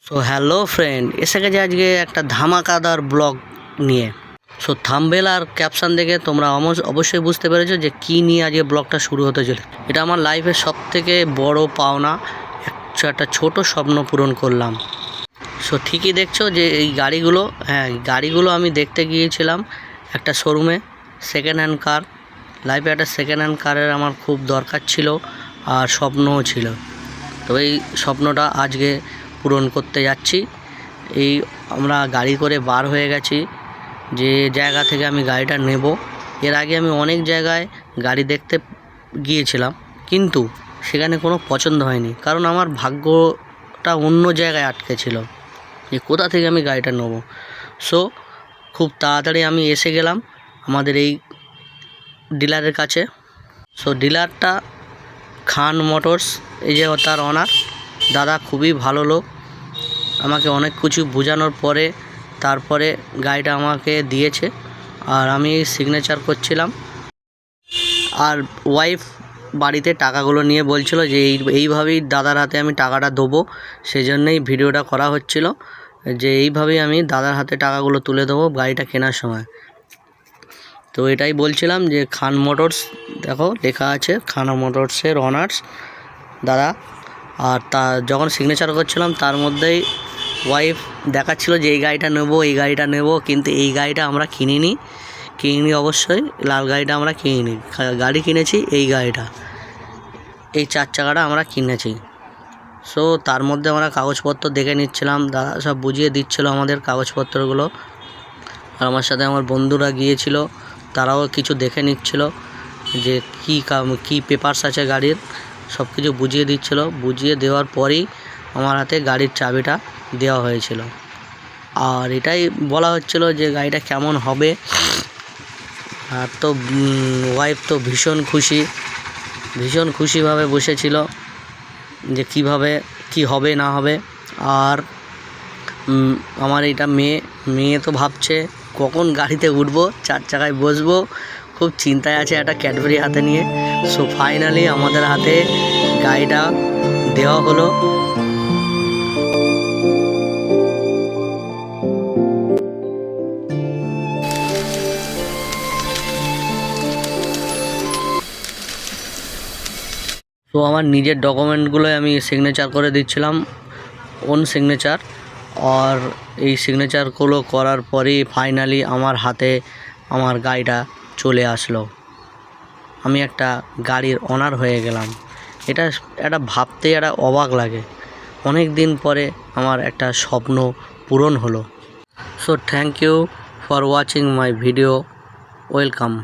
So hello friend, এসে গেছে আজকে একটা ধামাকাদার ব্লগ নিয়ে। সো থাম্বনেল আর ক্যাপশন দেখে তোমরা অবশ্যই বুঝতে পেরেছো যে কী নিয়ে আজকে ব্লগটা শুরু হতে চলে। এটা আমার লাইফের সবথেকে বড় পাওনা, একটা ছোট স্বপ্ন পূরণ করলাম। সো ঠিকই দেখছো যে এই গাড়িগুলো আমি দেখতে গিয়েছিলাম একটা শোরুমে, সেকেন্ড হ্যান্ড কার। লাইফে একটা সেকেন্ড হ্যান্ড কারের আমার খুব দরকার ছিল আর স্বপ্নও ছিল। তো এই স্বপ্নটা আজকে পূরণ করতে যাচ্ছি। এই আমরা গাড়ি করে বার হয়ে গেছি যে জায়গা থেকে আমি গাড়িটা নেব। এর আগে আমি অনেক জায়গায় গাড়ি দেখতে গিয়েছিলাম, কিন্তু সেখানে কোনো পছন্দ হয়নি, কারণ আমার ভাগ্যটা অন্য জায়গায় আটকে ছিল যে কোথা থেকে আমি গাড়িটা নেব। সো খুব তাড়াতাড়ি আমি এসে গেলাম আমাদের এই ডিলারের কাছে। সো ডিলারটা খান মোটরস, এই যে তার অনার দাদা খুবই ভালো লোক। আমাকে অনেক কিছু বোঝানোর পরে তারপরে গাড়িটা আমাকে দিয়েছে, আর আমি সিগনেচার করছিলাম। আর ওয়াইফ বাড়িতে টাকাগুলো নিয়ে বলছিল যে এইভাবেই দাদার হাতে আমি টাকাটা দেবো, সেজন্যই ভিডিওটা করা হচ্ছিল যে এইভাবেই আমি দাদার হাতে টাকাগুলো তুলে দেবো গাড়িটা কেনার সময়। তো এটাই বলছিলাম যে খান মোটরস, দেখো লেখা আছে খান মোটরসের অনার্স দাদা। আর যখন সিগনেচার করছিলাম তার মধ্যেই ওয়াইফ দেখাচ্ছিল যে এই গাড়িটা নেবো, কিন্তু এই গাড়িটা আমরা কিনিনি অবশ্যই। লাল গাড়িটা আমরা কিনিনি, গাড়ি কিনেছি এই গাড়িটা, এই 4 চাকাটা আমরা কিনেছি। সো তার মধ্যে আমরা কাগজপত্র দেখে নিচ্ছিলাম, দাদা সব বুঝিয়ে দিচ্ছিল আমাদের কাগজপত্রগুলো। আর আমার সাথে আমার বন্ধুরা গিয়েছিল, তারাও কিছু দেখে নিচ্ছিল যে কী পেপারস আছে গাড়ির, সব কিছু বুঝিয়ে দিচ্ছিল। বুঝিয়ে দেওয়ার পরেই আমার হাতে গাড়ির চাবিটা দেওয়া হয়েছিল। আর এটাই বলা হচ্ছিল যে গাড়িটা কেমন হবে। আর তো ওয়াইফ তো ভীষণ খুশিভাবে বসেছিল যে কিভাবে কি হবে না হবে। আর আমার এটা মেয়ে তো ভাবছে কখন গাড়িতে উঠবো, 4 চাকায় বসবো, খুব চিন্তায় আছে একটা ক্যাডবেরি হাতে নিয়ে। সো ফাইনালি আমাদের হাতে গাড়িটা দেওয়া হলো। তো আমার নিজের ডকুমেন্টগুলোই আমি সিগনেচার করে দিচ্ছিলাম, ওন সিগনেচার। আর এই সিগনেচারগুলো করার পরেই ফাইনালি আমার হাতে আমার গাড়িটা চলে আসলো। আমি একটা গাড়ির ওনার হয়ে গেলাম। এটা ভাবতে একটা অবাক লাগে, অনেক দিন পরে আমার একটা স্বপ্ন পূরণ হলো। So thank you for watching my video, welcome.